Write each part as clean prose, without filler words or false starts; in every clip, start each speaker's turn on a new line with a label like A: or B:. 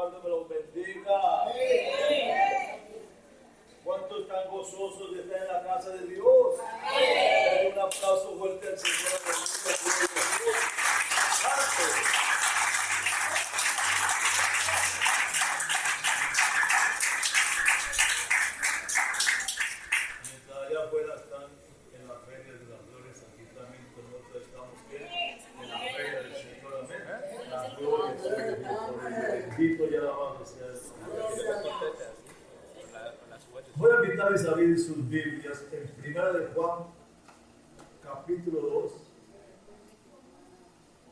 A: guarde, me los bendiga. ¿Cuántos están gozosos de estar en la casa de Dios? Denle un aplauso fuerte al Señor. Mientras allá afuera están en la feria de las glorias, aquí también nosotros estamos en la feria del Señor. Amén. Las glorias del Señor. Bendito y alabado sea el Señor. Voy a invitarles a abrir sus Biblias en 1 de Juan, capítulo 2,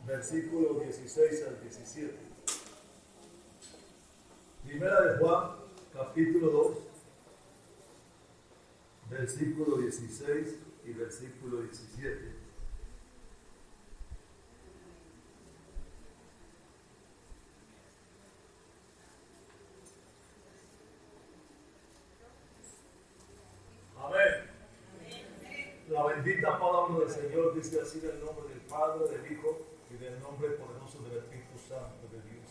A: versículos 16 al 17. 1 de Juan, capítulo 2, versículo 16 y versículo 17. La bendita palabra del Señor dice así: en el nombre del Padre, del Hijo y del nombre poderoso del Espíritu Santo de Dios.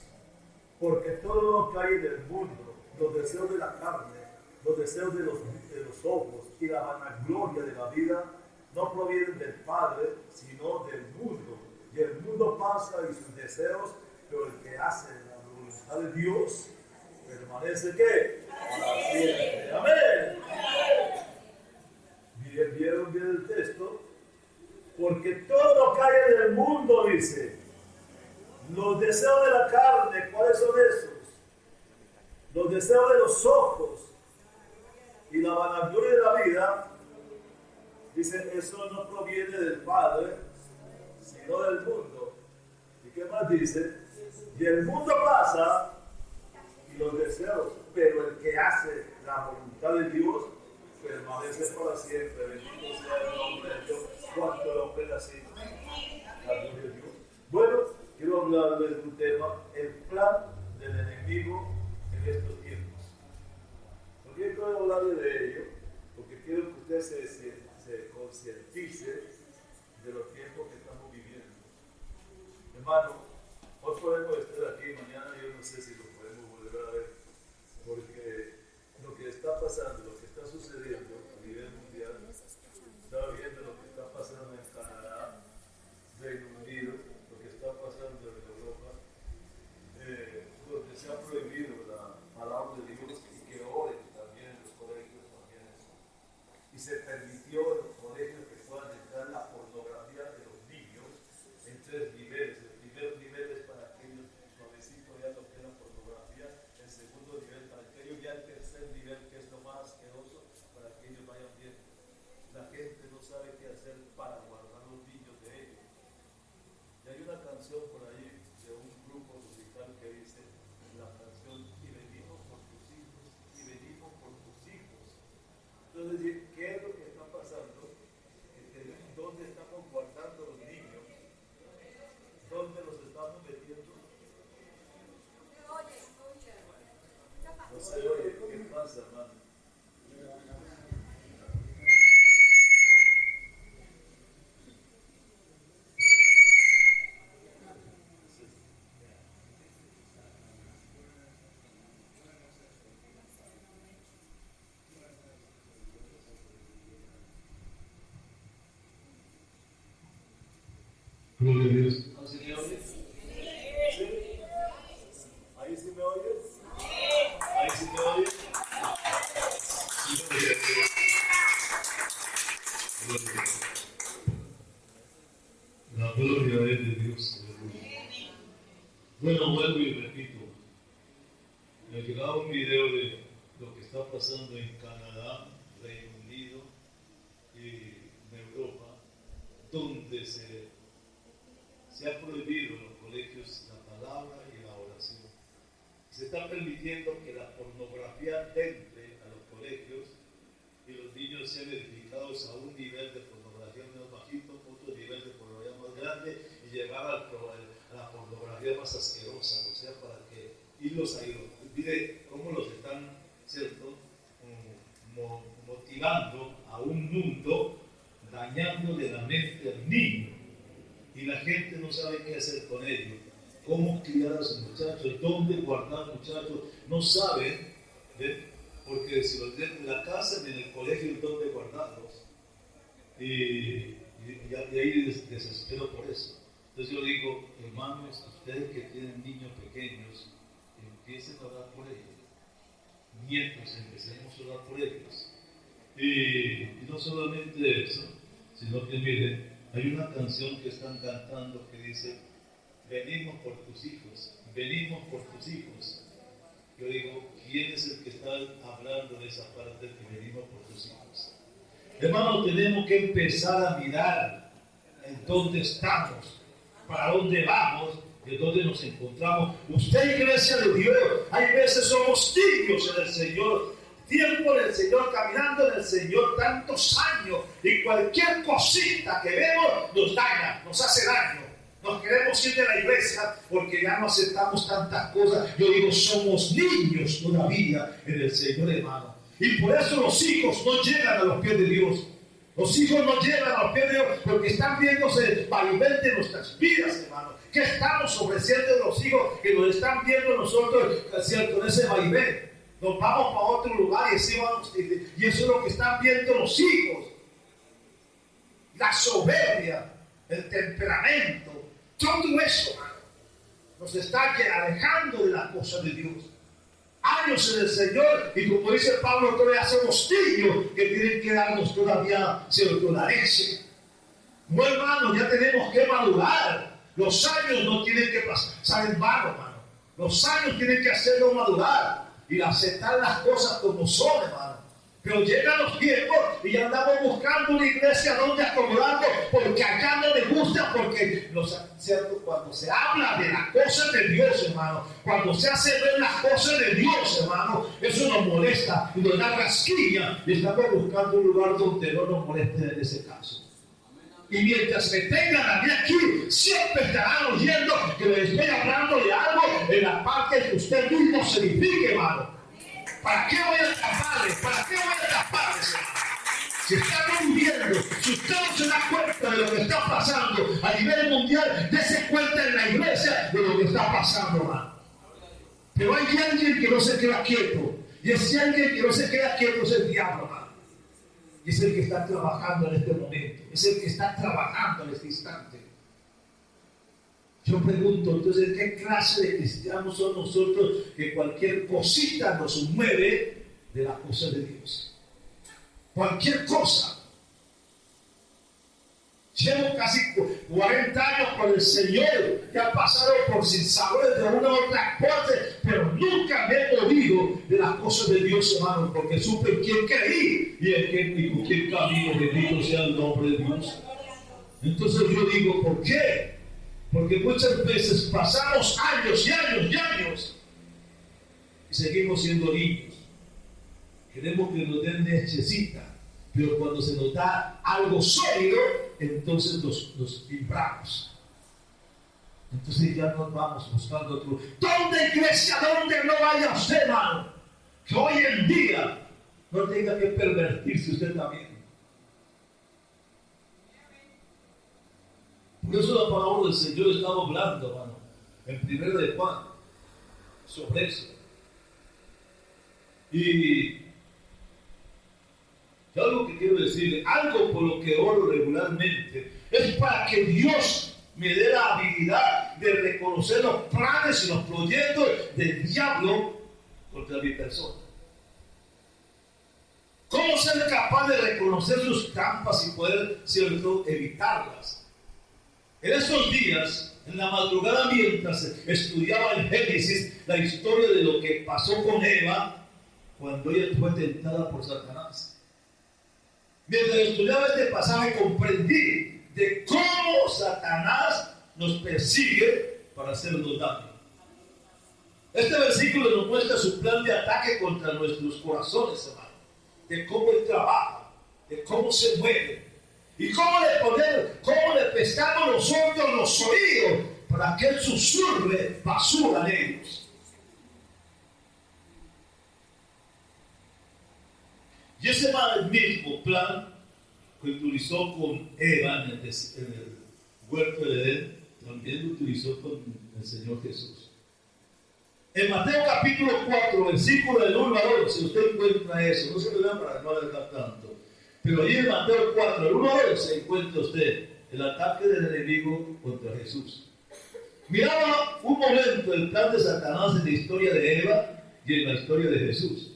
A: Porque todo lo que hay en el mundo, los deseos de la carne, los deseos de los ojos y la vanagloria de la vida, no provienen del Padre, sino del mundo. Y el mundo pasa y sus deseos, pero el que hace la voluntad de Dios permanece ¿qué? Para siempre. Amén. ¿Vieron bien el texto? Porque todo lo que hay en el mundo, dice, los deseos de la carne, ¿cuáles son esos? Los deseos de los ojos y la vanagloria de la vida, dice, eso no proviene del Padre, sino del mundo. ¿Y qué más dice? Y el mundo pasa y los deseos, pero el que hace la voluntad de Dios permanece para siempre. Bendito sea el nombre de Dios. ¿Cuánto lo creen así? La gloria de Dios. Bueno, quiero hablarles de un tema: el plan del enemigo en estos tiempos. ¿Por qué quiero hablarles de ello? Porque quiero que usted se concientice de los tiempos que estamos viviendo. Hermano, hoy podemos estar aquí, mañana yo no sé si lo podemos volver a ver, porque lo que está pasando, lo que está sucediendo a nivel mundial, estaba viendo lo que está pasando en Canadá, Reino Unido, lo que está pasando en Europa, donde se ha prohibido la palabra de Dios y que oren también en los colegios también eso. Y se permitió en los colegios que puedan entrar la pornografía de los niños en 3 niveles. El primer nivel es para aquellos suavecitos ya lo que es la pornografía, el segundo nivel para aquellos ya el tercer nivel, que es lo más asqueroso, para que ellos vayan viendo. La gente no sabe qué hacer para guardar los niños de ellos. Y hay una canción por ahí de un grupo musical que dice la canción: y venimos por tus hijos, y venimos por tus hijos. Entonces, ¿qué es lo que está pasando? ¿Dónde estamos guardando los niños? ¿Dónde los estamos metiendo? No se oye. ¿Qué pasa, hermano?
B: Gloria a Dios.
A: ¿Así me oyes? ¿Sí? ¿Ahí sí me oyes? ¿Ahí sí me oyes?
B: La gloria es de Dios. Bueno, vuelvo y repito. Me llegaba un video de lo que está pasando en Canadá, Reino Unido y en Europa, donde se ha prohibido en los colegios la palabra y la oración. Se está permitiendo que la pornografía entre a los colegios y los niños sean edificados a un nivel de pornografía más bajito, otro nivel de pornografía más grande y llegar a la pornografía más asquerosa, o sea, para que irlos a ir. Mire cómo los están, ¿cierto?, motivando a un mundo, dañándole la mente al niño, y la gente no sabe qué hacer con ellos. cómo criar a sus muchachos, dónde guardar muchachos, no saben, ¿ven? Porque si los tienen en la casa ni en el colegio, dónde guardarlos. Y ahí desespero por eso. Entonces yo digo, hermanos, ustedes que tienen niños pequeños, empiecen a orar por ellos. Nietos, empecemos a orar por ellos. Y no solamente eso, sino que miren, hay una canción que están cantando que dice, venimos por tus hijos, venimos por tus hijos. Yo digo, ¿quién es el que está hablando de esa parte que venimos por tus hijos? Hermanos, tenemos que empezar a mirar en dónde estamos, para dónde vamos, de dónde nos encontramos. Usted, iglesia de Dios, hay veces somos tibios en el Señor, tiempo en el Señor, caminando en el Señor tantos años, y cualquier cosita que vemos nos daña, nos hace daño. Nos queremos ir de la iglesia porque ya no aceptamos tantas cosas. Yo digo, somos niños todavía en el Señor, hermano. Y por eso los hijos no llegan a los pies de Dios. Los hijos no llegan a los pies de Dios porque están viéndose vaivén de nuestras vidas, hermano. ¿Qué estamos ofreciendo a los hijos que nos están viendo nosotros, cierto, en ese vaivén? Nos vamos para otro lugar y eso es lo que están viendo los hijos. La soberbia, el temperamento, todo eso, hermano, nos está alejando de la cosa de Dios. Años en el Señor, y como dice Pablo, todavía somos niños que tienen que darnos todavía cierto la leche. No, hermano, ya tenemos que madurar. Los años no tienen que pasar en vano, hermano. Los años tienen que hacernos madurar y aceptar las cosas como son, hermano. Pero llegan los tiempos y ya andamos buscando una iglesia donde acomodarnos porque acá no me gusta, porque ¿cierto? Cuando se habla de las cosas de Dios, hermano, cuando se hace ver las cosas de Dios, hermano, eso nos molesta y nos da rasquilla y estamos buscando un lugar donde no nos moleste en ese caso. Y mientras me tengan a mí aquí, siempre estarán oyendo que les estoy hablando de algo en la parte que usted mismo se edifique, hermano. ¿Para qué voy a taparle? ¿Para qué voy a taparle? Si estamos viviendo, si usted no se da cuenta de lo que está pasando a nivel mundial, dése cuenta en la iglesia de lo que está pasando, hermano. Pero hay alguien que no se queda quieto. Y ese alguien que no se queda quieto es el diablo, hermano. Y es el que está trabajando en este momento. Es el que está trabajando en este instante. Yo pregunto, entonces, ¿qué clase de cristianos son nosotros que cualquier cosita nos mueve de la cosa de Dios? Cualquier cosa. Llevo casi 40 años con el Señor, que ha pasado por sinsabores de una u otra parte, pero nunca me he movido de las cosas de Dios, hermano, porque supe en quién creí y con quién camino. Bendito sea el nombre de Dios. Entonces yo digo, ¿por qué? Porque muchas veces pasamos años y años y años y seguimos siendo niños. Queremos que nos den lechecita, pero cuando se nos da algo sólido, entonces nos vibramos. Entonces ya nos vamos buscando otro. ¿Dónde, iglesia? ¿Dónde no vaya usted, hermano? Que hoy en día no tenga que pervertirse usted también. Por eso la palabra del Señor está hablando, hermano, en 1 de Juan, sobre eso. Y algo que quiero decirle, algo por lo que oro regularmente, es para que Dios me dé la habilidad de reconocer los planes y los proyectos del diablo contra mi persona. ¿Cómo ser capaz de reconocer sus trampas y poder, cierto, evitarlas? En estos días, en la madrugada, mientras estudiaba en Génesis la historia de lo que pasó con Eva cuando ella fue tentada por Satanás. Mientras estudiaba este pasaje, comprendí de cómo Satanás nos persigue para hacernos daño. Este versículo nos muestra su plan de ataque contra nuestros corazones, hermano. De cómo él trabaja, de cómo se mueve. ¿Y cómo le pescamos nosotros los oídos para que él susurre basura en ellos? Y ese mismo plan que utilizó con Eva en el huerto de Edén, también lo utilizó con el Señor Jesús. En Mateo capítulo 4, versículo del 1 al 11, usted encuentra eso. No se lo vean para no alargar tanto. Pero allí en Mateo 4, del 1 al 11, encuentra usted el ataque del enemigo contra Jesús. Miraba un momento el plan de Satanás en la historia de Eva y en la historia de Jesús.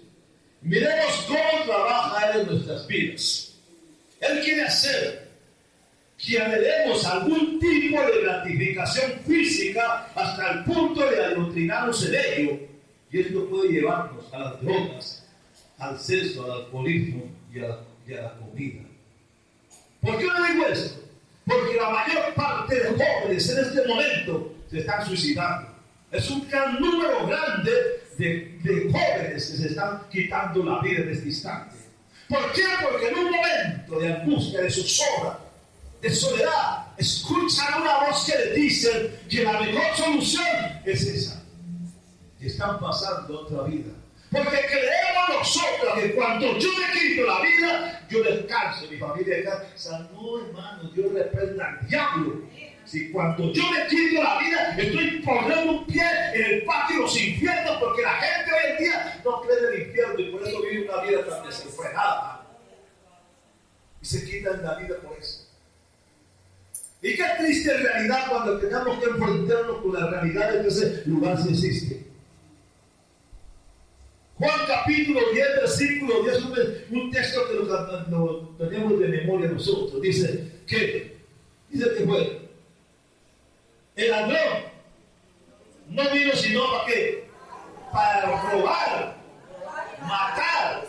B: Miremos cómo trabaja Él en nuestras vidas. Él quiere hacer que anhelemos algún tipo de gratificación física hasta el punto de adoctrinarnos en ello. Y esto puede llevarnos a las drogas, al sexo, al alcoholismo y a la comida. ¿Por qué no digo esto? Porque la mayor parte de jóvenes en este momento se están suicidando. Es un gran número grande de jóvenes que se están quitando la vida en este instante. ¿Por qué? Porque en un momento de angustia, de zozobra, de soledad, escuchan una voz que les dice que la mejor solución es esa. Y están pasando otra vida. Porque creemos nosotros que cuando yo me quito la vida, yo descanso, mi familia descansa. No, hermano, Dios reprenda al diablo. Si cuando yo me quito la vida, estoy poniendo un pie en el patio de los infiernos, porque la gente hoy en día no cree en el infierno y por eso vive una vida tan desenfrenada. Y se quitan la vida por eso. Y qué triste realidad cuando tengamos que enfrentarnos con la realidad de que ese lugar sí existe. Juan capítulo 10, versículo 10, un texto que lo tenemos de memoria nosotros. Dice que fue el ladrón no vino sino para qué, para robar, matar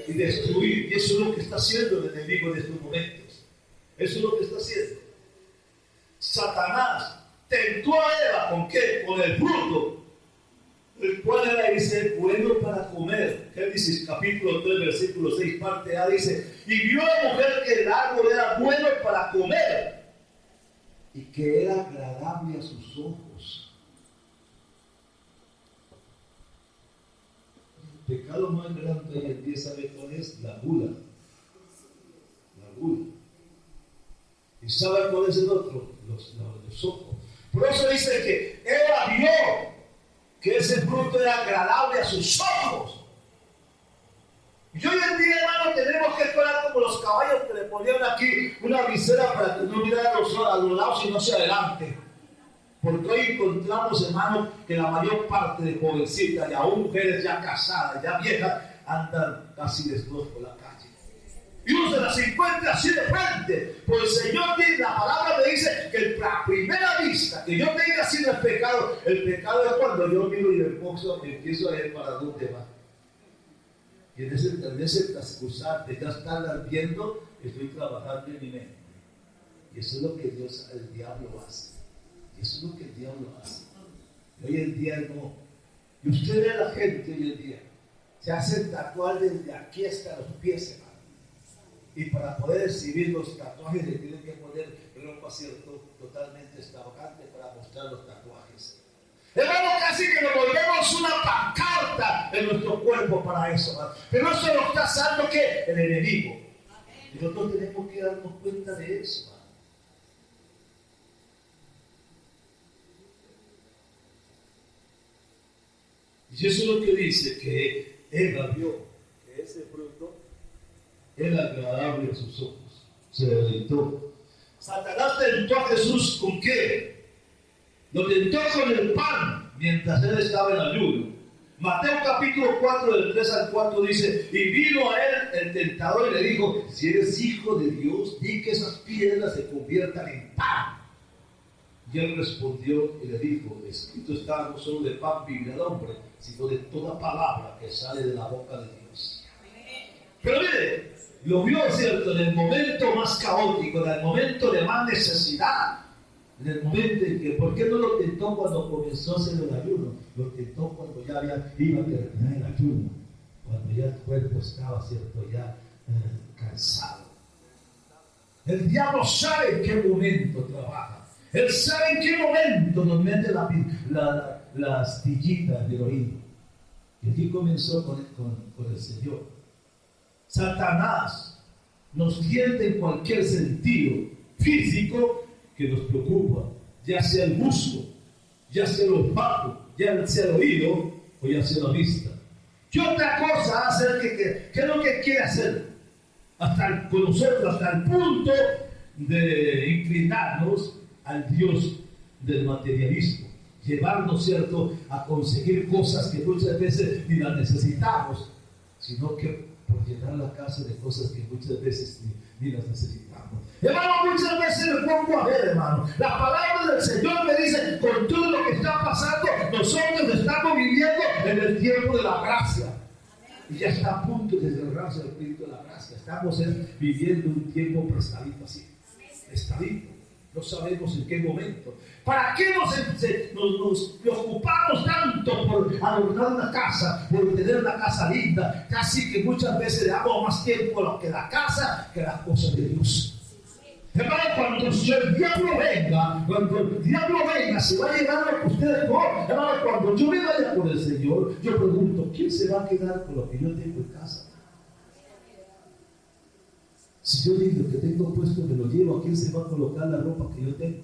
B: y destruir. Y eso es lo que está haciendo el enemigo en estos momentos. Eso es lo que está haciendo. Satanás tentó a Eva ¿con qué? Con el fruto, el cual era, dice, bueno para comer. Génesis capítulo 3, versículo 6, parte A, dice, y vio la mujer que el árbol era bueno para comer y que era agradable a sus ojos. El pecado más grande hoy en día, ¿sabe cuál es? La gula. La gula. ¿Y sabe cuál es el otro? Los ojos. Por eso dice que Eva vio que ese fruto era agradable a sus ojos. Y hoy en día, hermano, tenemos que esperar como los caballos que le ponían aquí una visera para que no mirara a los lados sino hacia adelante. Porque hoy encontramos, hermano, que la mayor parte de jovencitas y aún mujeres ya casadas, ya viejas, andan casi desnudos por la calle. Y uno se las encuentra así de frente. Pues el Señor dice, la palabra me dice que la primera vista que yo tenga así del pecado, el pecado es cuando yo miro y el boxeo me empiezo a ver para dónde va. Y en ese transcursar de ya estar viendo, estoy trabajando en mi mente. Y eso es lo que el diablo hace. Y eso es lo que el diablo hace. Y hoy en día no. Y usted ve a la gente hoy en día, se hacen tatuar desde aquí hasta los pies, hermano. Y para poder exhibir los tatuajes le tienen que poner ropa cierto, totalmente extravagante para mostrar los tatuajes. Hermano, casi que nos volvemos una pancarta en nuestro cuerpo para eso, hermano. Pero eso lo está haciendo ¿qué? El enemigo. Y nosotros tenemos que darnos cuenta de eso, hermano. Y eso es lo que dice que Eva vio que ese fruto era agradable a sus ojos. Se deleitó. Satanás tentó a Jesús ¿con qué? Lo tentó con el pan mientras él estaba en ayuno. Mateo capítulo 4 del 3 al 4 dice, y vino a él el tentador y le dijo, si eres hijo de Dios, di que esas piedras se conviertan en pan. Y él respondió y le dijo, escrito está, no solo de pan vive el hombre, sino de toda palabra que sale de la boca de Dios. Pero mire, lo vio, ¿cierto? En el momento más caótico, en el momento de más necesidad, en el momento en que, ¿por qué no lo tentó cuando comenzó a hacer el ayuno? Lo tentó cuando ya iba a terminar el ayuno, cuando ya el cuerpo estaba, ¿cierto? Ya cansado. El diablo sabe en qué momento trabaja. Él sabe en qué momento nos mete la astillita del oído. Y aquí comenzó con el Señor. Satanás nos tienta en cualquier sentido físico que nos preocupa.
A: ya sea el gusto, ya sea el olfato, ya sea el oído o ya sea la vista. ¿Qué otra cosa hace qué es lo que quiere hacer? Con nosotros hasta el punto de inclinarnos al Dios del materialismo, llevarnos, ¿cierto?, a conseguir cosas que muchas veces ni las necesitamos, sino que por llenar la casa de cosas que muchas veces ni las necesitamos. Hermano, muchas veces me pongo a ver, hermano, la palabra del Señor me dice, con todo lo que está pasando, nosotros estamos viviendo en el tiempo de la gracia. Y ya está a punto de cerrarse el espíritu de la gracia. Estamos viviendo un tiempo prestadito así. Prestadito. No sabemos en qué momento. ¿Para qué nos preocupamos tanto por adornar una casa, por tener una casa linda? Casi que muchas veces le damos más tiempo a lo que la casa que a las cosas de Dios. Hermano, cuando el diablo venga, se va a llevar lo que ustedes no. Hermano, cuando yo me vaya con el Señor, yo pregunto, ¿quién se va a quedar con lo que yo tengo en casa? Si yo digo que tengo puesto, me lo llevo, ¿a quién se va a colocar la ropa que yo tengo?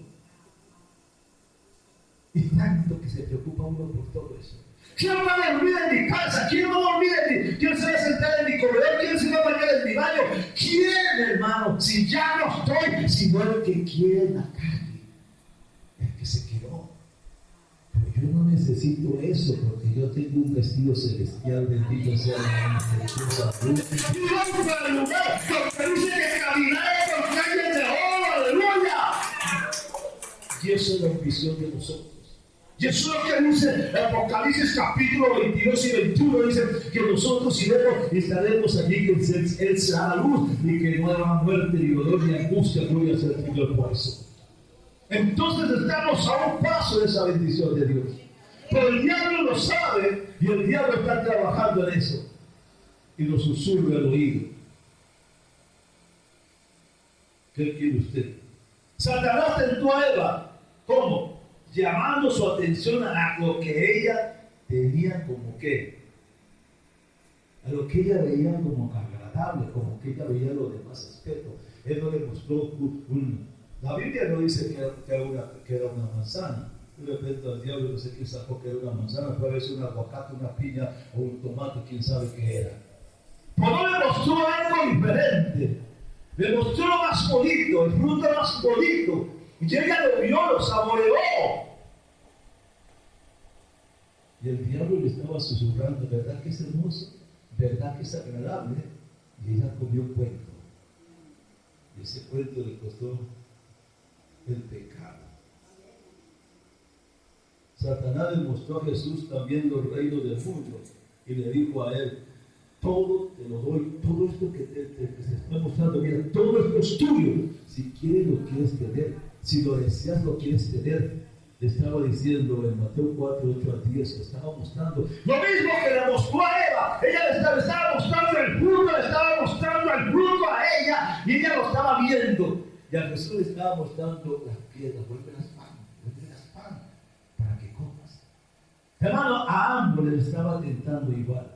A: Y tanto que se preocupa uno por todo eso. ¿Quién va a dormir en mi casa? ¿Quién va a dormir en mi? ¿Quién se va a sentar en mi comedor? ¿Quién se va a bañar en mi baño? ¿Quién, hermano? Si ya no estoy, sino el que quiere en la calle, el que se quedó. Pero yo no necesito eso, porque yo tengo un vestido celestial, bendito sea el nombre de Dios. Y vamos al lugar donde dice que caminaré por calles de oro, aleluya. Y eso es la ambición de nosotros. Y eso es lo que dice Apocalipsis capítulo 22 y 21, dice que nosotros iremos y estaremos allí, que Él será la luz, y que no habrá muerte, ni dolor, ni angustia, gloria sea el Señor por eso. Entonces estamos a un paso de esa bendición de Dios. Pero el diablo lo sabe, y el diablo está trabajando en eso, y nos susurra al oído. ¿Qué quiere usted? Satanás tentó a Eva. ¿Cómo? Llamando su atención a lo que ella tenía como que, a lo que ella veía como agradable, como que ella veía los demás aspectos. Él no le mostró la Biblia no dice que era una manzana. De repente al diablo no sé quién sacó que era una manzana, puede ser un aguacate, una piña o un tomate, quién sabe qué era. Pero no le mostró algo diferente, le mostró lo más bonito, el fruto más bonito. Y ella lo vio, lo saboreó. Y el diablo le estaba susurrando, ¿verdad que es hermoso? ¿Verdad que es agradable? Y ella comió un cuento. Y ese cuento le costó el pecado. Satanás le mostró a Jesús también los reinos del mundo. Y le dijo a él, todo te lo doy, todo esto que se está mostrando, mira, todo esto es tuyo. Si quieres, lo quieres tener. Si lo deseas, lo quieres tener. Le estaba diciendo en Mateo 4, 8 al 10, le estaba mostrando lo mismo que le mostró a Eva. Ella le estaba mostrando el fruto, le estaba mostrando el fruto a ella, y ella lo estaba viendo. Y a Jesús le estaba mostrando las piedras, vuélvelas pan, para que comas. Hermano, a ambos les estaba tentando igual.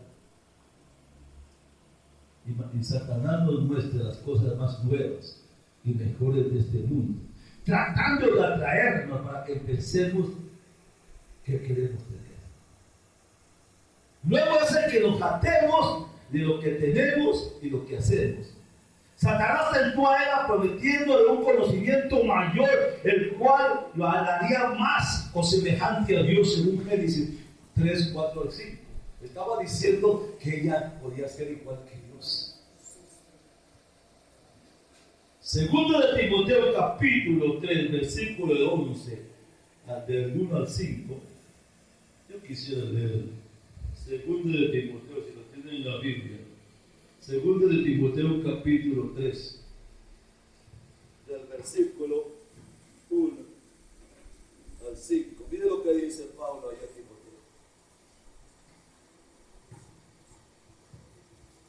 A: Y Satanás nos muestra las cosas más nuevas y mejores de este mundo, tratando de atraernos para que pensemos que queremos tener. Luego es el que nos jactemos de lo que tenemos y lo que hacemos. Satanás tentó a Eva prometiéndole un conocimiento mayor, el cual lo haría más o semejante a Dios, según Génesis 3, 4 al 5. Estaba diciendo que ella podía ser igual que Dios. Segundo de Timoteo capítulo 3, versículo de 11, del 1 al 5. Yo quisiera leer segundo de Timoteo, si lo tienen en la Biblia. Segundo de Timoteo capítulo 3, del versículo 1 al 5. Mire lo que dice Pablo allá a Timoteo.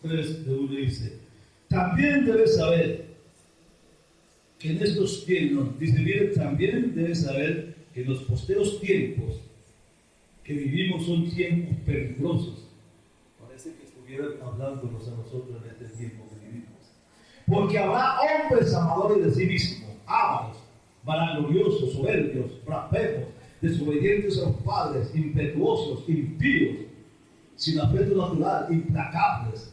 A: 3 de 1 dice, también debes saber que en estos tiempos, dice, bien, también debes saber que en los posteros tiempos que vivimos son tiempos peligrosos. Parece que estuvieran hablándonos a nosotros en este tiempo que vivimos. Porque habrá hombres amadores de sí mismos, ávaros, vanagloriosos, soberbios, blasfemos, desobedientes a los padres, impetuosos, impíos, sin afecto natural, implacables,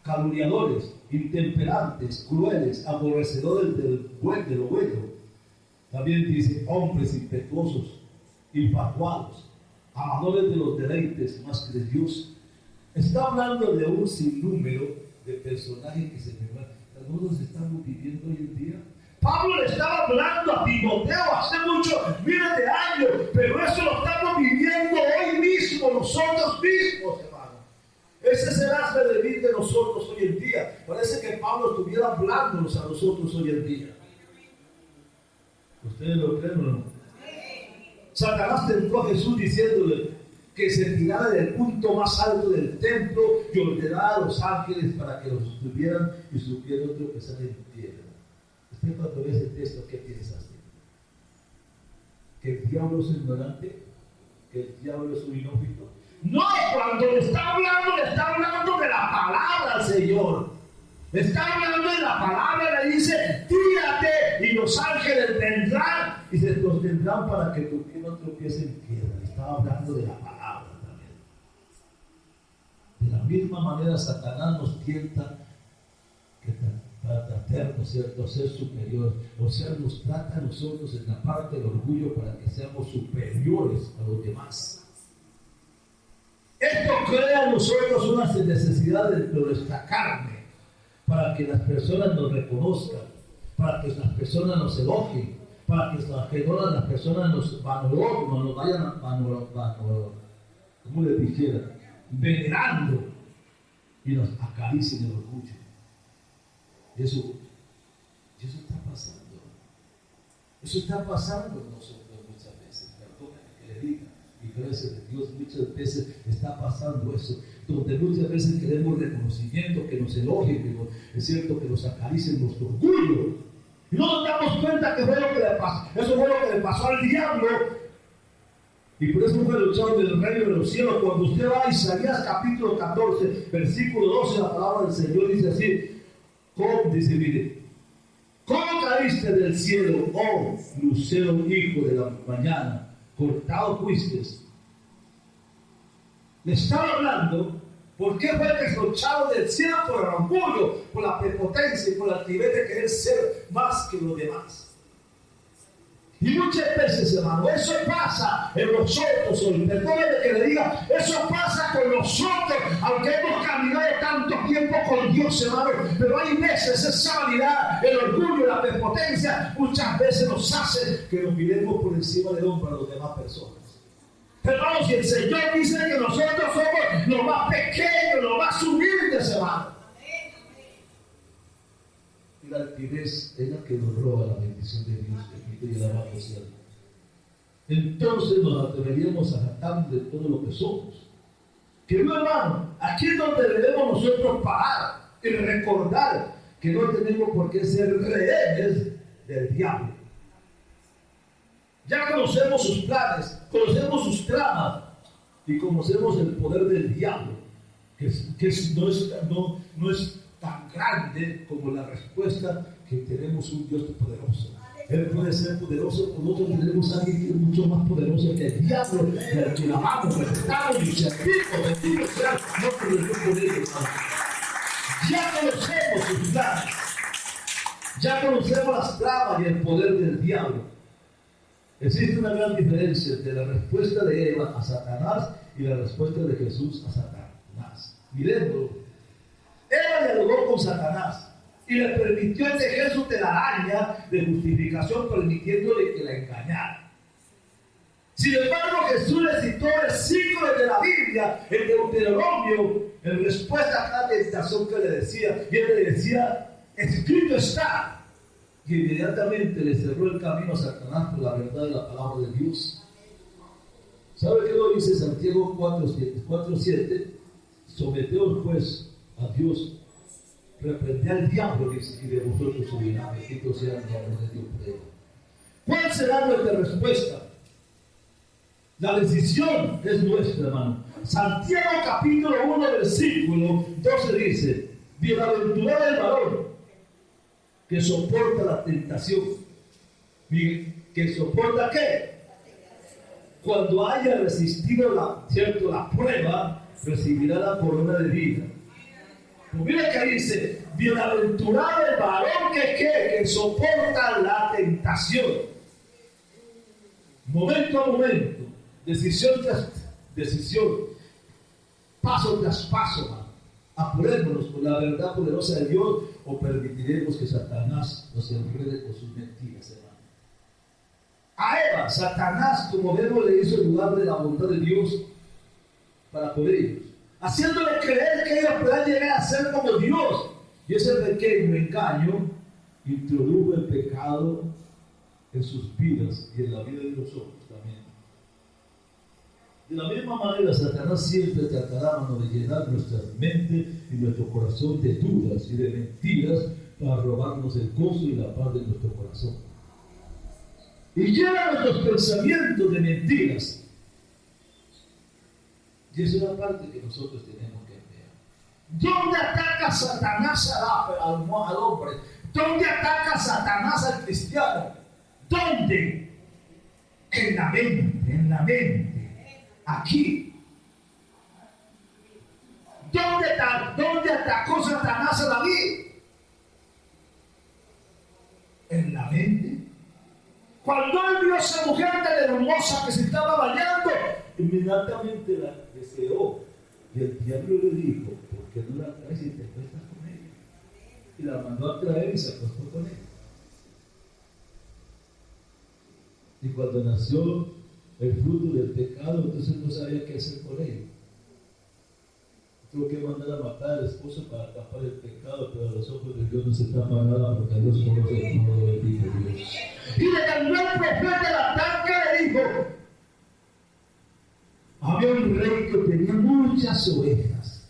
A: calumniadores, intemperantes, crueles, aborrecedores de lo bueno. También dice hombres impetuosos, infatuados, amadores de los deleites más que de Dios. Está hablando de un sinnúmero de personajes que se me van. Algunos estamos viviendo hoy en día. Pablo le estaba hablando a Timoteo hace muchos miles de años, pero eso lo estamos viviendo hoy mismo, nosotros mismos, hermano. Ese será el vivir de nosotros hoy en día. Parece que Pablo estuviera hablándonos a nosotros hoy en día. ¿Ustedes lo creen o no? Satanás tentó a Jesús diciéndole que se tirara del punto más alto del templo y ordenara a los ángeles para que los sostuvieran y supieran tropezar en piedra. Usted cuando ve ese texto, ¿qué piensas? ¿Que el diablo es ignorante? ¿Que el diablo es un inófito? No, cuando le está hablando de la palabra al Señor. Le está hablando de la palabra, le dice, tírate y los ángeles vendrán y se sostendrán para que tu pie no tropiece en piedra. Le estaba hablando de la palabra también. De la misma manera Satanás nos tienta para tratarnos, ¿cierto?, ser superiores. O sea, nos trata a nosotros en la parte del orgullo para que seamos superiores a los demás. Esto crea en nosotros una necesidad dentro de nuestra carne, para que las personas nos reconozcan, para que las personas nos elogien, para que las personas nos valoren, nos vayan como les dijera, venerando y nos acaricien el orgullo. Eso está pasando. Eso está pasando en nosotros muchas veces. Perdónenme que le diga. Y gracias a Dios muchas veces está pasando eso, donde muchas veces queremos reconocimiento, que nos elogien, es cierto, que nos acaricien nuestro orgullo. Y no nos damos cuenta que fue lo que le pasó. Eso fue lo que le pasó al diablo. Y por eso fue luchado del reino de los cielos. Cuando usted va a Isaías capítulo 14, versículo 12, la palabra del Señor dice así. Dice, mire, ¿cómo caíste del cielo, oh lucero hijo de la mañana? Cortado fuiste. Le estaba hablando, ¿por qué fue desluchado del cielo? Por el orgullo, por la prepotencia y por la altivez de querer ser más que los demás. Y muchas veces, hermano, eso pasa en nosotros hoy. Perdóneme que le diga, eso pasa con nosotros, aunque hemos caminado tanto tiempo con Dios, hermano. Pero hay veces esa vanidad, el orgullo, la prepotencia, muchas veces nos hace que nos miremos por encima del hombro a las demás personas. Hermanos, si el Señor dice que nosotros somos los más pequeños, los más humildes, hermano. Y la altivez es la que nos roba la bendición de Dios, que y la cielo. Entonces nos atreveríamos a jactarnos de todo lo que somos. Querido hermano, aquí es donde debemos nosotros parar y recordar que no tenemos por qué ser rehenes del diablo. Ya conocemos sus planes, conocemos sus tramas y conocemos el poder del diablo, que no es tan grande como la respuesta que tenemos un Dios poderoso. Él puede ser poderoso, con nosotros tenemos a alguien que es mucho más poderoso que el diablo, al que amamos, respetamos y servimos. Bendito sea el nombre del Dios de ellos. Ya conocemos sus planes, ya conocemos las tramas y el poder del diablo. Existe una gran diferencia entre la respuesta de Eva a Satanás y la respuesta de Jesús a Satanás. Miremos, Eva dialogó con Satanás y le permitió tejer su telaraña de justificación, permitiéndole que la engañara. Sin embargo, Jesús le citó versículos de la Biblia, en Deuteronomio, en respuesta a la tentación que le decía. Y él le decía, escrito está. Y inmediatamente le cerró el camino a Satanás por la verdad de la palabra de Dios. ¿Sabe qué lo dice Santiago 4:7? Someteos pues a Dios, reprended al diablo y de vosotros subirá. Bendito sea el nombre de Dios por ello. ¿Cuál será nuestra respuesta? La decisión es nuestra, hermano. Santiago capítulo 1 versículo 12 dice, bienaventurado el varón que soporta la tentación, que soporta ¿qué? Cuando haya resistido la prueba, recibirá la corona de vida. Pues mira que dice, bienaventurado el varón que soporta la tentación. Momento a momento, decisión tras decisión, paso tras paso, apurémonos por la verdad poderosa de Dios o permitiremos que Satanás nos enrede con sus mentiras, hermano. A Eva, Satanás, como vemos, le hizo dudar de la voluntad de Dios para por ellos, haciéndole creer que ellos puedan llegar a ser como Dios. Y ese pequeño engaño introdujo el pecado en sus vidas y en la vida de nosotros también. De la misma manera, Satanás siempre tratará, hermano, de llenar nuestra mente y nuestro corazón de dudas y de mentiras para robarnos el gozo y la paz de nuestro corazón. Y llena nuestros pensamientos de mentiras. Y esa es la parte que nosotros tenemos que ver. ¿Dónde ataca Satanás al hombre? ¿Dónde ataca Satanás al cristiano? ¿Dónde? En la mente. Aquí. ¿Dónde atacó Satanás a David? En la mente. Cuando él vio a esa mujer tan hermosa que se estaba bañando, inmediatamente la deseó. Y el diablo le dijo, ¿por qué no la traes y te acuestas con ella? Y la mandó a traer y se acostó con ella. Y cuando nació el fruto del pecado, entonces no sabía qué hacer con ella. Tuvo que mandar a matar al esposo para tapar el pecado, pero a los ojos de Dios no se tapa nada porque a Dios conoce todo, bendito Dios. Y le cambió el profeta la tanca y le dijo, había un rey que tenía muchas ovejas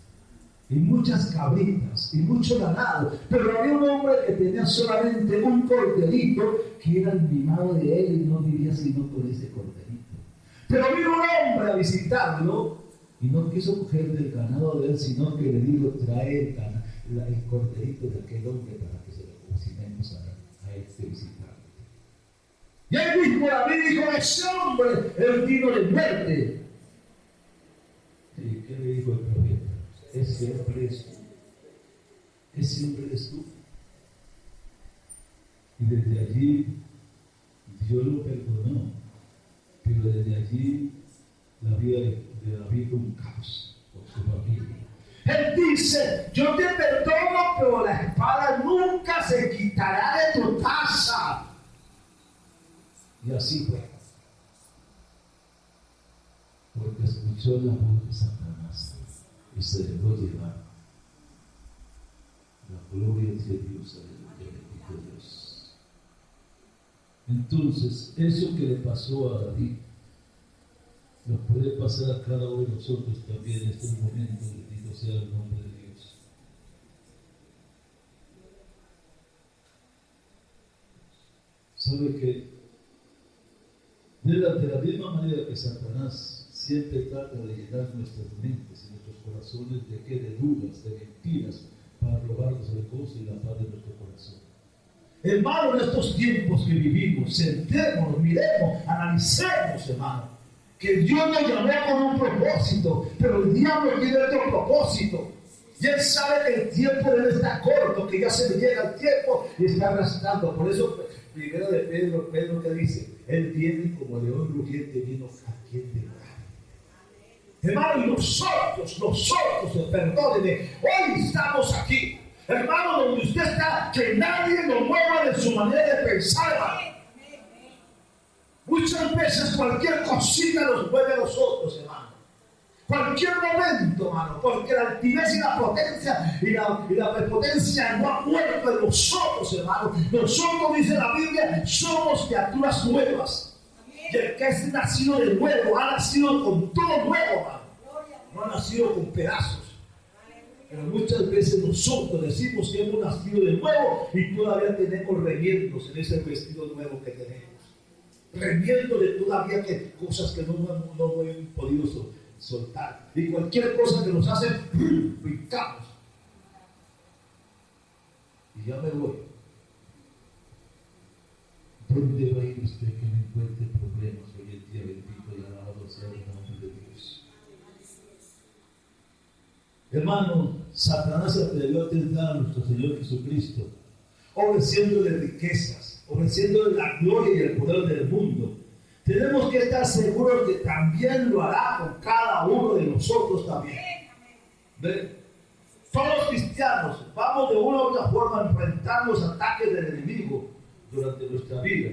A: y muchas cabritas y mucho ganado, pero había un hombre que tenía solamente un corderito que era el mimado de él y no vivía sino con ese corderito. Pero vino un hombre a visitarlo y no quiso coger del ganado de él, sino que le dijo, trae el corderito de aquel hombre para que se lo cocinemos a este visitante. Y él mismo David dijo, ese hombre es digno de muerte. ¿Y qué le dijo el profeta? Ese hombre es tú. Ese hombre es tú. Y desde allí Dios lo perdonó. Pero desde allí la vida de David fue un caos con su familia. Él dice, yo te perdono, pero la espada nunca se quitará de tu casa. Y así fue. Porque escuchó la voz de Satanás y se dejó llevar. La gloria de Dios, aleluya, bendito Dios. Entonces, eso que le pasó a David, nos puede pasar a cada uno de nosotros también en estos momentos, bendito sea el nombre de Dios. ¿Sabe que de la misma manera que Satanás siempre trata de llenar nuestras mentes y nuestros corazones de qué? De dudas, de mentiras, para robarnos el gozo y la paz de nuestro corazón? Hermano, en estos tiempos que vivimos, sentémonos, miremos, analicemos, hermano, que Dios nos llamó con un propósito, pero el diablo tiene otro propósito. Y él sabe que el tiempo de él está corto, que ya se le llega el tiempo y está arrastrando. Por eso, primero de Pedro que dice, él viene como león rugiente, vino a quien devorar. Hermano, y nosotros, perdónenme, hoy estamos aquí, hermano, donde usted está, que nadie lo mueva de su manera de pensar, hermano. Muchas veces cualquier cosita nos mueve a nosotros, hermano. Cualquier momento, hermano, porque la altivez y la potencia y la prepotencia no ha muerto en nosotros, hermano. Nosotros, dice la Biblia, somos criaturas nuevas. Y el que es nacido de nuevo, ha nacido con todo nuevo, hermano. No ha nacido con pedazos. Pero muchas veces nosotros decimos que hemos nacido de nuevo y todavía tenemos remiendos en ese vestido nuevo que tenemos. Remiendo de todavía que cosas que no hemos podido soltar. Y cualquier cosa que nos hace, brincamos. Y ya me voy.
B: ¿Dónde va a ir usted que no encuentre problemas hoy en día? Bendito y alabado sea el nombre de Dios. Hermano, Satanás se atrevió a tentar a nuestro Señor Jesucristo, ofreciéndole riquezas, ofreciéndole la gloria y el poder del mundo. Tenemos que estar seguros que también lo hará con cada uno de nosotros también. ¿Ve? Todos los cristianos vamos de una u otra forma a enfrentar los ataques del enemigo durante nuestra vida.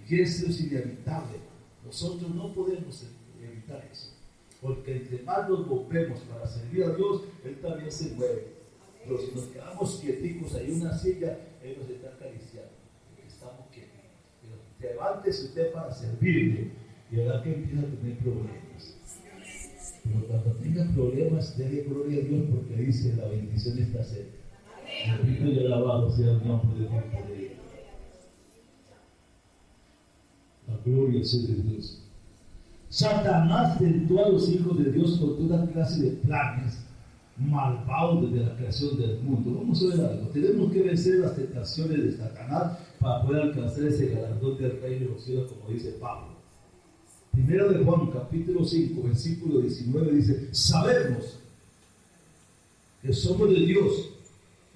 B: Y eso es inevitable. Nosotros no podemos evitar eso. Porque entre más nos movemos para servir a Dios, Él también se mueve. Pero si nos quedamos quieticos ahí en una silla, Él nos está acariciando. Porque estamos quietos. Pero levántese usted para servirle y verá que empieza a tener problemas. Pero cuando tenga problemas, déle gloria a Dios porque dice la bendición está cerca. Bendito y alabado sea el nombre de Dios por ella. La gloria sea de Dios. Satanás tentó a los hijos de Dios con toda clase de planes malvados desde la creación del mundo. Vamos a ver algo. Tenemos que vencer las tentaciones de Satanás para poder alcanzar ese galardón del reino de los cielos, como dice Pablo. Primero de Juan, capítulo 5, versículo 19, dice: sabemos que somos de Dios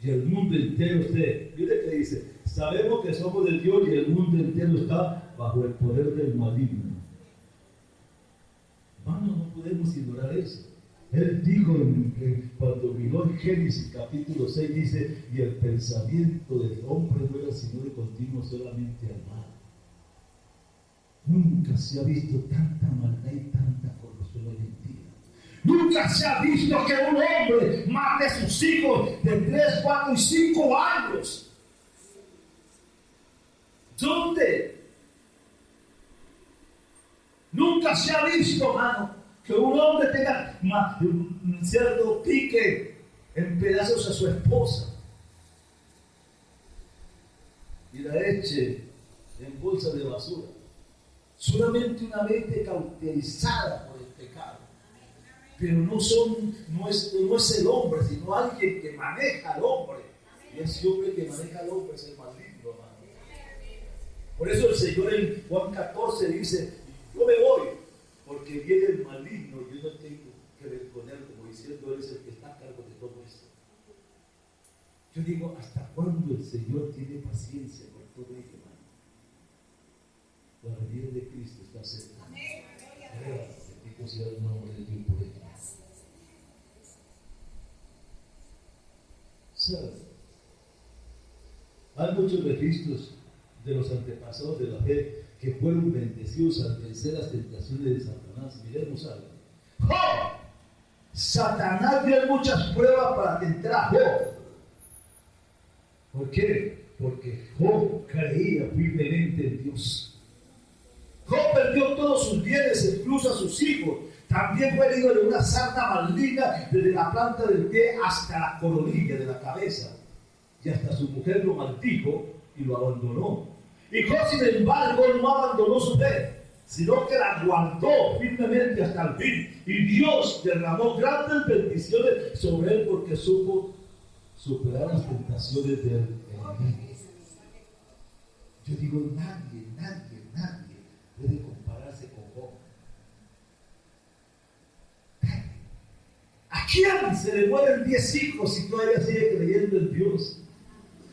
B: y el mundo entero esté. Mire que dice: sabemos que somos de Dios y el mundo entero está bajo el poder del maligno. Hermanos, no podemos ignorar eso. Él dijo cuando miró en Génesis capítulo 6, dice: y el pensamiento del hombre no era sino de continuo solamente al mal. Nunca se ha visto tanta maldad y tanta corrupción hoy en día. Nunca se ha visto que un hombre mate a sus hijos de 3, 4 y 5 años. ¿Dónde? Nunca se ha visto, hermano, que un hombre tenga un cierto pique en pedazos a su esposa y la eche en bolsa de basura. Solamente una mente cauterizada por el pecado. Pero no es el hombre, sino alguien que maneja al hombre. Y ese hombre que maneja al hombre es el maligno, hermano. Por eso el Señor en Juan 14 dice: yo me voy, porque viene el maligno, yo no tengo que ver con él, como diciendo: él es el que está a cargo de todo esto. Yo digo: ¿hasta cuándo el Señor tiene paciencia con todo ello, hermano? La venida de Cristo está cerca. Bendito sea el nombre de Dios por ella. ¿Sabe? Hay muchos registros de los antepasados de la fe que fueron bendecidos al vencer las tentaciones de Satanás. Miremos algo. ¡Job! Satanás dio muchas pruebas para tentar a Job. ¿Por qué? Porque Job creía firmemente en Dios. Job perdió todos sus bienes, incluso a sus hijos. También fue herido de una sarna maligna desde la planta del pie hasta la coronilla de la cabeza. Y hasta su mujer lo maldijo y lo abandonó. Y Job, sin embargo, no abandonó su fe, sino que la guardó firmemente hasta el fin. Y Dios derramó grandes bendiciones sobre él porque supo superar las tentaciones del enemigo. Yo digo: nadie puede compararse con Job. ¿A quién se le mueren 10 hijos y todavía sigue creyendo en Dios?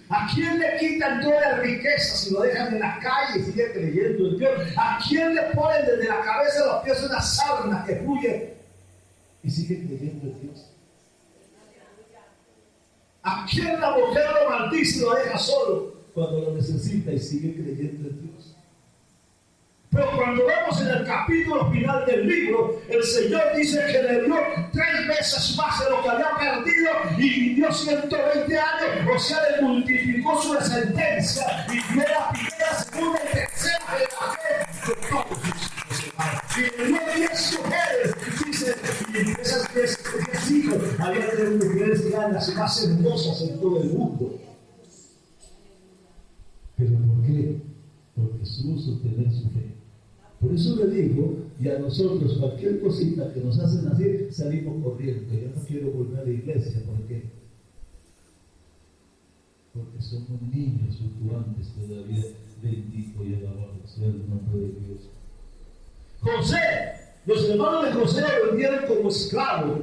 B: ¿A quién le quitan todas las riquezas y lo dejan en la calle y sigue creyendo en Dios? ¿A quién le ponen desde la cabeza a los pies una sarna que fluye y sigue creyendo en Dios? ¿A quién la mujer lo maldice y lo deja solo cuando lo necesita y sigue creyendo en Dios? Pero cuando vemos en el capítulo final del libro, el Señor dice que le dio 3 veces más de lo que había perdido y vivió 120 años, o sea, le multiplicó su descendencia y dio la primera, segunda y tercera generación de todos sus hijos. Y le dio 10 mujeres, dice, y en esas 10 hijos había 3 mujeres que eran las más hermosas en todo el mundo. ¿Pero por qué? Porque supo sostener su fe. Por eso le digo, y a nosotros cualquier cosita que nos hacen así, salimos corriendo. Yo no quiero volver a la iglesia, ¿por qué?
C: porque somos niños fluctuantes todavía. Bendito y alabado sea el nombre de Dios. José, los hermanos de José lo vendieron como esclavo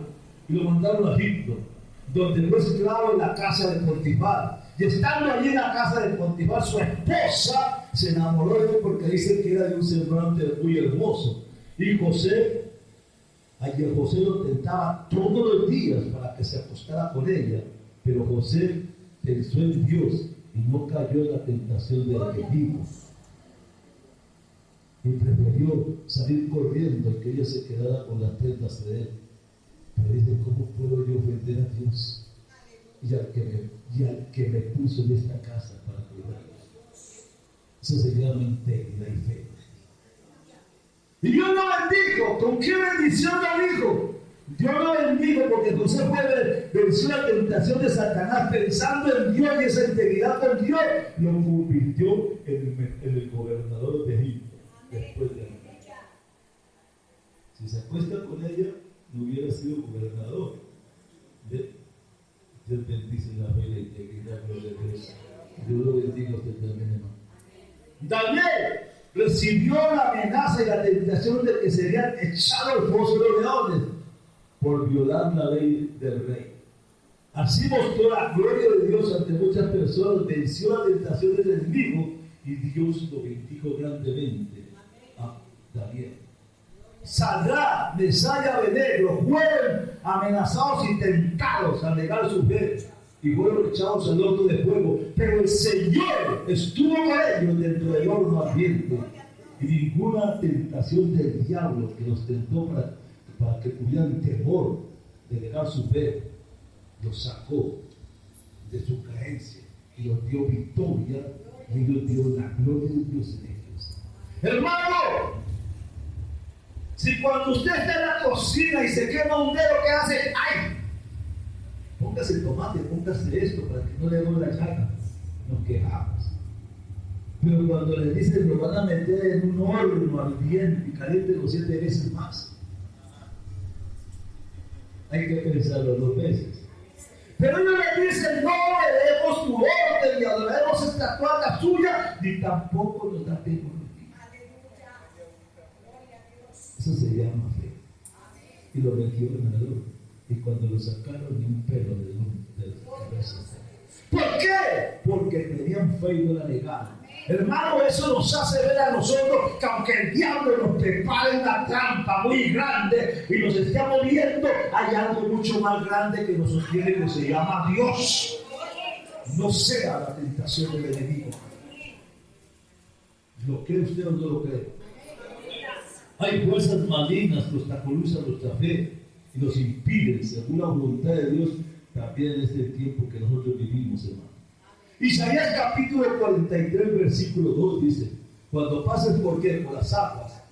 C: y lo mandaron a Egipto, donde fue esclavo en la casa de Potifar. Y estando allí en la casa de Potifar, su esposa se enamoró de él porque dice que era de un semblante muy hermoso. Y José lo tentaba todos los días para que se acostara con ella, pero José pensó en Dios y no cayó en la tentación del enemigo. Y prefirió salir corriendo y que ella se quedara con las prendas de él. Pero dice, ¿cómo puedo yo ofender a Dios? Y al que me puso en esta casa para cuidarlos. Eso se llama integridad y fe. Y Dios lo bendijo. ¿Con qué bendición lo dijo? Dios lo bendijo porque José fue venció la tentación de Satanás pensando en Dios, y esa integridad con Dios lo convirtió en el gobernador de Egipto. Después de él. Si se acuesta con ella, no hubiera sido gobernador. Dios bendice la fe y la integridad, gloria a Dios. Dios lo bendiga a usted también, hermano. Daniel recibió la amenaza y la tentación de que serían echados al foso de los leones por violar la ley del rey. Así mostró la gloria de Dios ante muchas personas, venció la tentación del enemigo y Dios lo bendijo grandemente a Daniel. Sadrach, Mesach y Abednego fueron amenazados y tentados a negar su fe y fueron echados al horno de fuego, pero el Señor estuvo con ellos dentro del horno ardiente, y ninguna tentación del diablo que los tentó para que tuvieran temor de negar su fe los sacó de su creencia y los dio victoria, y ellos dio la gloria de Dios en ellos. Hermano, si cuando usted está en la cocina y se quema un dedo, ¿qué hace? ¡Ay! Póngase el tomate, póngase esto para que no le duele la llaga. Nos quejamos. Pero cuando le dicen lo van a meter en un horno ardiente y caliente 7 veces más, hay que pensarlo 2 veces. Pero ellos le dicen, no leemos tu orden y adoremos estatuas suya, ni tampoco nos da temor. Eso se llama fe. Y lo metió en el horno. Y cuando lo sacaron, ni un pelo de cabeza. ¿Por qué? Porque tenían fe y no la negaron. Hermano, eso nos hace ver a nosotros que aunque el diablo nos prepare una trampa muy grande y nos esté moviendo, hay algo mucho más grande que nos sostiene, que se llama Dios. No sea la tentación del enemigo. ¿Lo cree usted o no lo cree? Hay fuerzas malignas que obstaculizan nuestra fe y nos impiden, según la voluntad de Dios, también en este tiempo que nosotros vivimos, hermano. Isaías capítulo 43, versículo 2 dice: cuando pases por las aguas,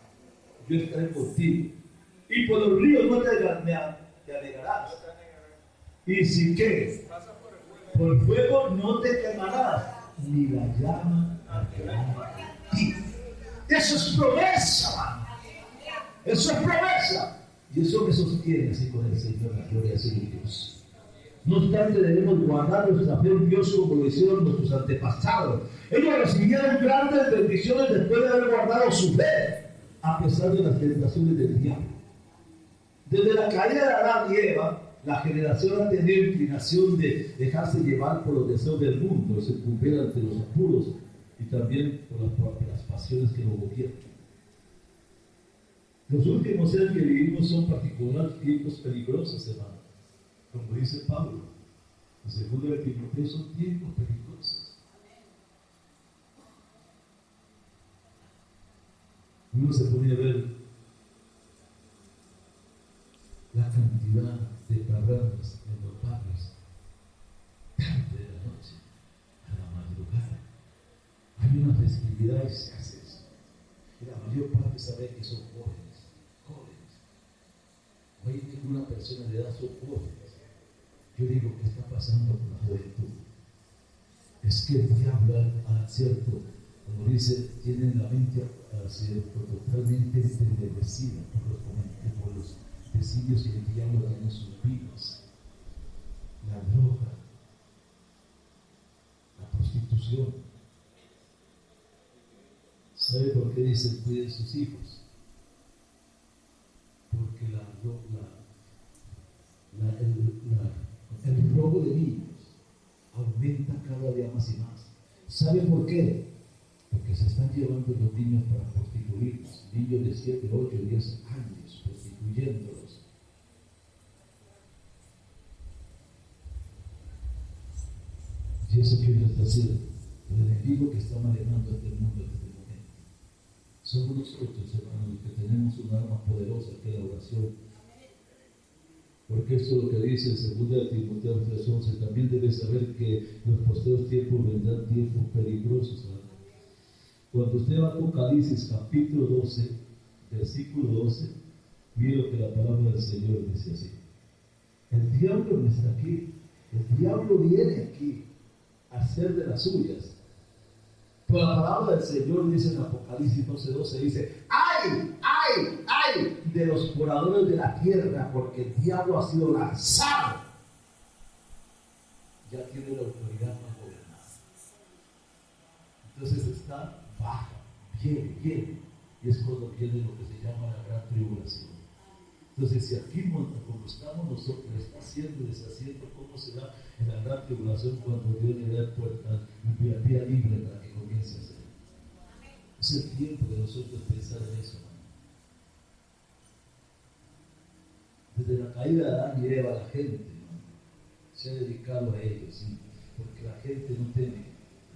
C: yo estaré contigo, y por los ríos no te anegarás. Y si qué, por fuego no te quemarás, ni la llama arderá en ti. Eso es promesa, hermano. Eso es promesa. Y eso me sostiene así con el Señor, la gloria a Dios. No obstante, debemos guardar nuestra fe en Dios como lo hicieron nuestros antepasados. Ellos recibieron grandes bendiciones después de haber guardado su fe, a pesar de las tentaciones del diablo. Desde la caída de Adán y Eva, la generación ha tenido inclinación de dejarse llevar por los deseos del mundo, sucumbir ante los apuros y también por las pasiones que lo gobiernan. Los últimos días que vivimos son particulares tiempos peligrosos, hermano. Como dice Pablo, en segundo de Timoteo, son tiempos peligrosos. Uno se pone a ver la cantidad de parrandas en los barrios, tarde de la noche, a la madrugada. Hay una festividad y se hace eso. Y la mayor parte sabe que son jóvenes. No hay ninguna persona de edad, son jóvenes. Yo digo, ¿qué está pasando con la juventud? Es que el diablo, cierto, como dice, tiene la mente cierto, totalmente entenebrecida por los designios que el diablo da en sus vidas. La droga, dice, cuiden sus hijos, porque el robo de niños aumenta cada día más y más. ¿Sabe por qué? Porque se están llevando los niños para prostituirlos, niños de 7, 8, 10 años, prostituyéndolos. Y eso que está haciendo, el enemigo que está manejando este mundo en este momento. Somos nosotros, hermanos, los que tenemos un arma poderosa que es la oración. Porque esto es lo que dice en 2 Timoteo 3:11, también debes saber que en los postreros tiempos vendrán tiempos peligrosos, ¿verdad? Cuando usted va a Apocalipsis capítulo 12, versículo 12, mire lo que la palabra del Señor dice así. El diablo no está aquí, el diablo viene aquí a hacer de las suyas. Pero la palabra del Señor dice en Apocalipsis 12:12, dice, ¡ay, ay, ay de los moradores de la tierra! Porque el diablo ha sido lanzado. Ya tiene la autoridad para gobernar. Entonces está baja, viene. Y es cuando viene lo que se llama la gran tribulación. Entonces, si aquí como estamos nosotros, está haciendo y deshaciendo, ¿cómo será en la gran tribulación cuando Dios le dé puerta, vía libre para que comience a hacer? Es el tiempo de nosotros pensar en eso. Desde la caída de Adán y Eva, la gente se ha dedicado a ellos, ¿sí? Porque la gente no teme,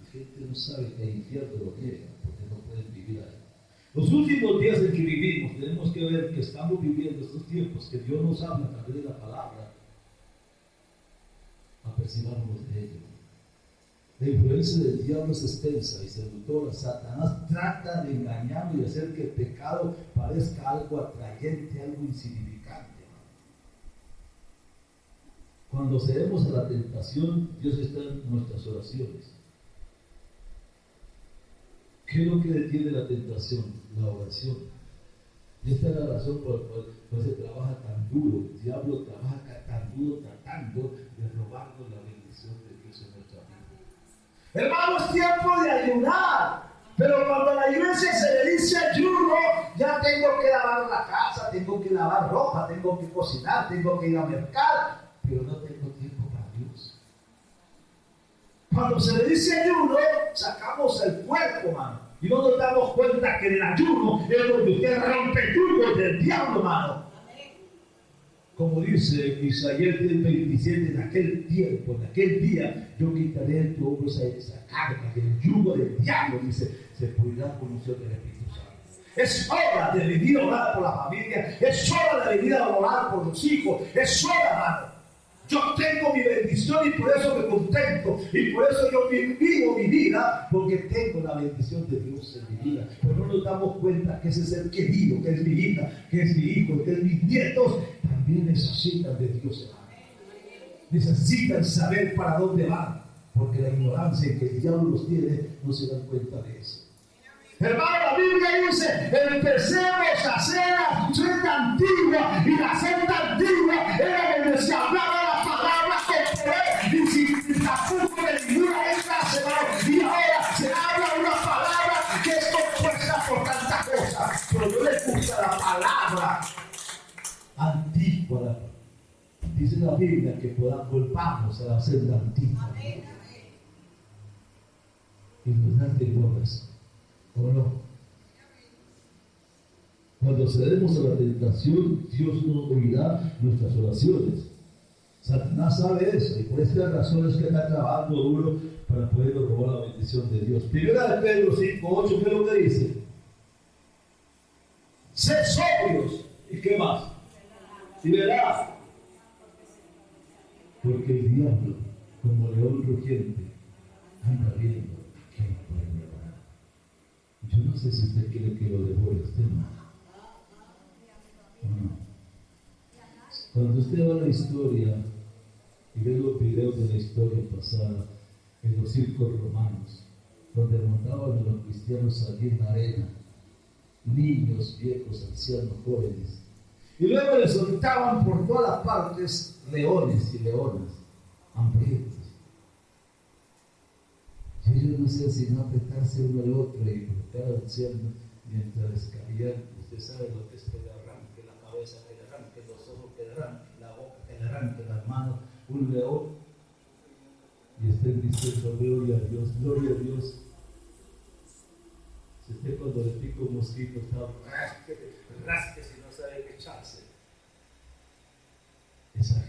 C: la gente no sabe que hay infierno lo niega, porque no pueden vivir ahí. Los últimos días en que vivimos, tenemos que ver que estamos viviendo estos tiempos, que Dios nos habla a través de la palabra, apercibámonos de ello. La influencia del diablo es extensa y seductora. Satanás trata de engañarnos y de hacer que el pecado parezca algo atrayente, algo insignificante. Cuando cedemos a la tentación, Dios está en nuestras oraciones. ¿Qué es lo que detiene la tentación? La oración. Y esta es la razón por la cual se trabaja tan duro. El diablo trabaja tan duro tratando de robarnos la bendición de Dios en nuestra vida. Hermano, es tiempo de ayunar. Pero cuando la iglesia se le dice ayuno, ya tengo que lavar la casa, tengo que lavar ropa, tengo que cocinar, tengo que ir a mercar. Pero no tengo tiempo para Dios. Cuando se le dice ayuno, sacamos el cuerpo, mano. Y no nos damos cuenta que en el ayuno es donde usted rompe el yugo del diablo, mano. Como dice Isaías 10:27, en aquel tiempo, en aquel día, yo quitaré de tu hombro esa carga, del yugo del diablo, dice, se pudrirá con unción del Espíritu Santo. Es hora de venir a orar por la familia, es hora de venir a orar por los hijos, es hora, mano. Yo tengo mi bendición y por eso me contento. Y por eso yo vivo mi vida, porque tengo la bendición de Dios en mi vida. Pero no nos damos cuenta que ese ser querido, que es mi hija, que es mi hijo, que es mis nietos, también necesitan de Dios, hermano. Necesitan saber para dónde van, porque la ignorancia en que el diablo los tiene, no se dan cuenta de eso. Hermano, la Biblia dice, empecemos a hacer la senda antigua, y la senda antigua era donde se hablaba la palabra con poder y sin tapujos de ninguna clase, y ahora se habla una palabra que es compuesta por tantas cosas, pero no les gusta la palabra antigua. Dice la Biblia que volvamos a la senda antigua y nos dan de glorias. ¿O no? Cuando cedemos a la tentación, Dios no oirá nuestras oraciones. Satanás sabe eso y por estas razones que está trabajando duro para poder robar la bendición de Dios. Primera de Pedro 5:8, ¿qué es lo que dice? Sed sobrios. ¿Y qué más? Y verás. Porque el diablo, como león rugiente, anda viendo quién puede devorar. Yo no sé si usted quiere que lo devore usted, ¿no? ¿O no? Cuando usted va a la historia y ve los videos de la historia pasada en los circos romanos, donde montaban a los cristianos allí en la arena, niños, viejos, ancianos, jóvenes, y luego les soltaban por todas las partes leones y leonas hambrientos. Y ellos no hacían sino apretarse uno al otro y por cada anciano Mientras caían, usted sabe lo que es que le arranque la cabeza, que le arranque los ojos, que le arranque la boca, que le arranque las manos, un león. Y estén diciendo, gloria a Dios, gloria a Dios. Si usted cuando le pica un mosquito está rasque si no sabe qué echarse. Esa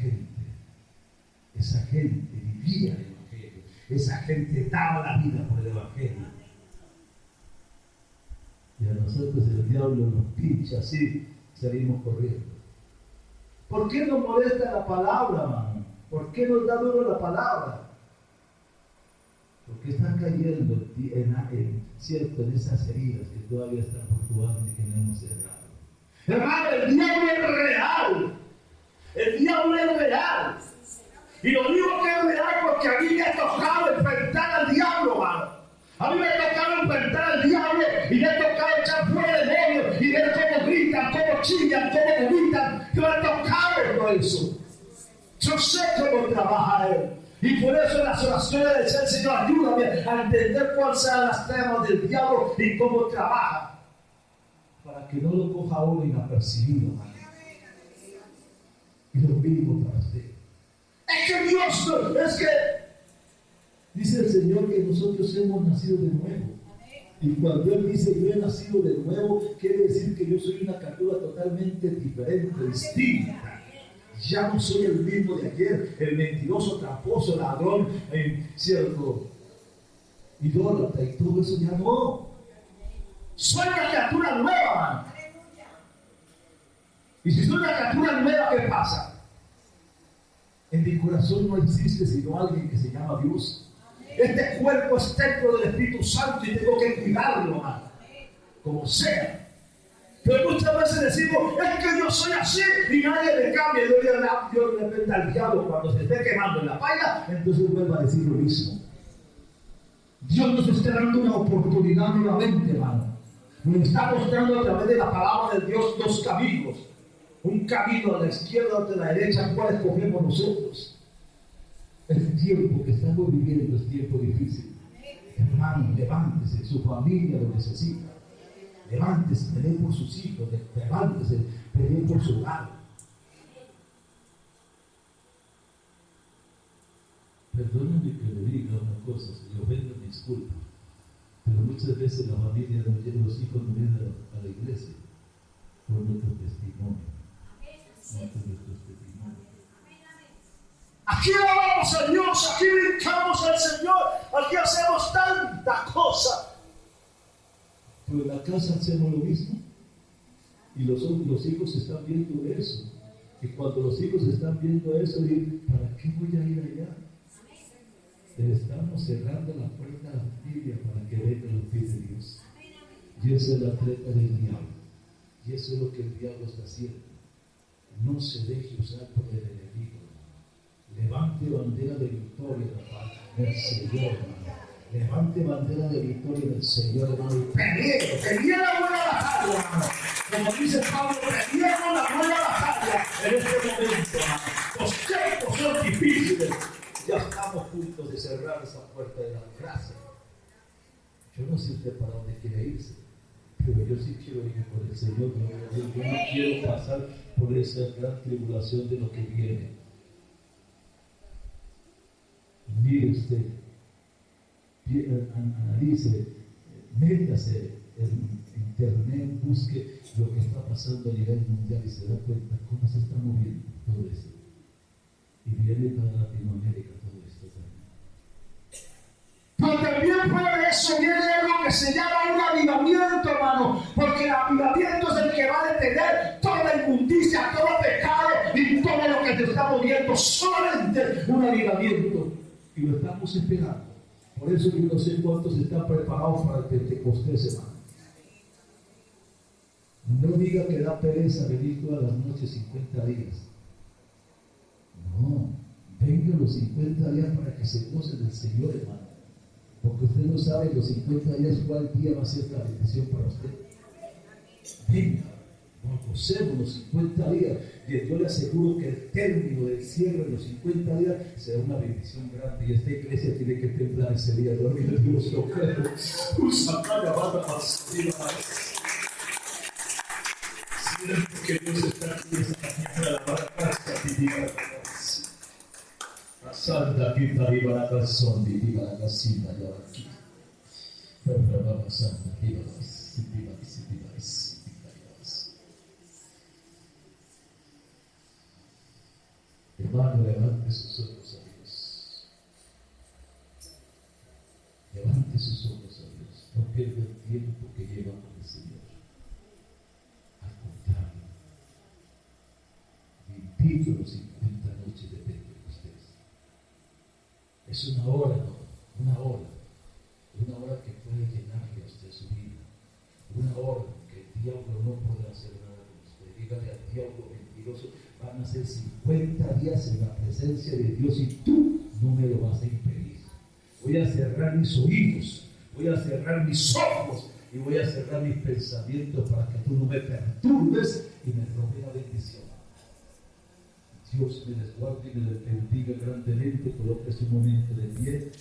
C: gente vivía el Evangelio, esa gente daba la vida por el Evangelio. Y a nosotros el diablo nos pincha así, salimos corriendo. ¿Por qué nos molesta la palabra, mano? ¿Por qué nos da duro la palabra? Porque están cayendo en esas heridas que todavía están fluctuando y que no hemos cerrado. Hermano, el diablo es real. El diablo es real. Y lo digo que es real porque a mí me ha tocado enfrentar al diablo, hermano. A mí me ha tocado enfrentar al diablo y me ha tocado echar fuera demonios y ver cómo gritan, cómo chillan, cómo vomitan. Yo me ha tocado todo eso. Yo sé cómo trabaja él. Y por eso en las oraciones del Señor, ayúdame a entender cuáles son las tramas del diablo y cómo trabaja. Para que no lo coja uno inapercibido, hermano. Y lo mismo para usted. Es que Dios, es que dice el Señor que nosotros hemos nacido de nuevo. Y cuando Él dice yo he nacido de nuevo, quiere decir que yo soy una criatura totalmente diferente, distinta. Ya no soy el mismo de ayer, el mentiroso, tramposo, ladrón, cierto, idólatra y todo eso ya no. Soy una criatura nueva, man. Y si soy una criatura nueva, ¿qué pasa? En mi corazón no existe sino alguien que se llama Dios. Este cuerpo es templo del Espíritu Santo y tengo que cuidarlo, man, como sea. Pero muchas veces decimos, es que yo soy así y nadie me cambia. Yo de repente al diablo cuando se esté quemando en la paila, entonces vuelvo a decir lo mismo. Dios nos está dando una oportunidad nuevamente, hermano. Nos está mostrando a través de la palabra de Dios dos caminos. Un camino a la izquierda o a la derecha, ¿cuál escogemos nosotros? El tiempo que estamos viviendo es tiempo difícil. Hermano, levántese, su familia lo necesita. Levántese, pelee por sus hijos, levántese, pelee por su hogar. Perdóname que le diga una cosa, si le ofendo, me disculpa. Pero muchas veces la familia, los hijos no vienen a la iglesia por nuestro testimonio. Aquí alabamos a Dios, aquí brincamos al Señor, aquí hacemos tanta cosa. Pero en la casa hacemos lo mismo. Y los hijos están viendo eso. Y cuando los hijos están viendo eso, dicen, ¿para qué voy a ir allá? Le estamos cerrando la puerta a la familia para que vengan los pies de Dios. Y esa es la treta del diablo. Y eso es lo que el diablo está haciendo. No se deje usar por el enemigo. Levante bandera de victoria del Señor, hermano. Levante bandera de victoria del Señor, hermano. Y pelee la buena batalla, hermano. Como dice Pablo, peleemos la buena batalla en este momento, hermano. Los tiempos son difíciles. Ya estamos a punto de cerrar esa puerta de la gracia. Yo no sé usted para dónde quiere irse, pero yo sí quiero ir por el Señor. Yo no quiero pasar por esa gran tribulación de lo que viene. Mire usted, analice, métase en internet, busque lo que está pasando a nivel mundial y se da cuenta cómo se está moviendo todo esto. Y viene para Latinoamérica todo esto también. Pero también fuera de eso viene algo que se llama un avivamiento, hermano, porque el avivamiento es el que va a detener toda inmundicia, todo pecado y todo lo que se está moviendo. Solamente un avivamiento. Y lo estamos esperando. Por eso yo no sé cuántos están preparados para el Pentecostés, hermano. No diga que da pereza venir todas las noches 50 días. No, venga los 50 días para que se goce del Señor, hermano. Porque usted no sabe los 50 días cuál día va a ser la bendición para usted. Venga, gocemos los 50 días. Y yo le aseguro que el término del cierre de los 50 días será una bendición grande. Y esta iglesia tiene que temblar ese día. Gloria a Dios, lo creo. Que Dios está aquí esta mañana, la casa divina. La santa quita viva la persona, viva la casita, ya aquí. Pero santa, viva la hermano, levante sus ojos a Dios. Levante sus ojos a Dios. No pierda el tiempo que lleva con el Señor. Al contrario, invito los 50 noches de Pentecostés. Es una hora, ¿no? Una hora que puede llenarle a usted su vida. Una hora que el diablo no podrá hacer nada con usted. Dígale al diablo mentiroso, van a ser 50 días en la presencia de Dios y tú no me lo vas a impedir. Voy a cerrar mis oídos, voy a cerrar mis ojos y voy a cerrar mis pensamientos para que tú no me perturbes y me robes la bendición. Dios me les guarde y me les bendiga grandemente. Coloque su momento de pie.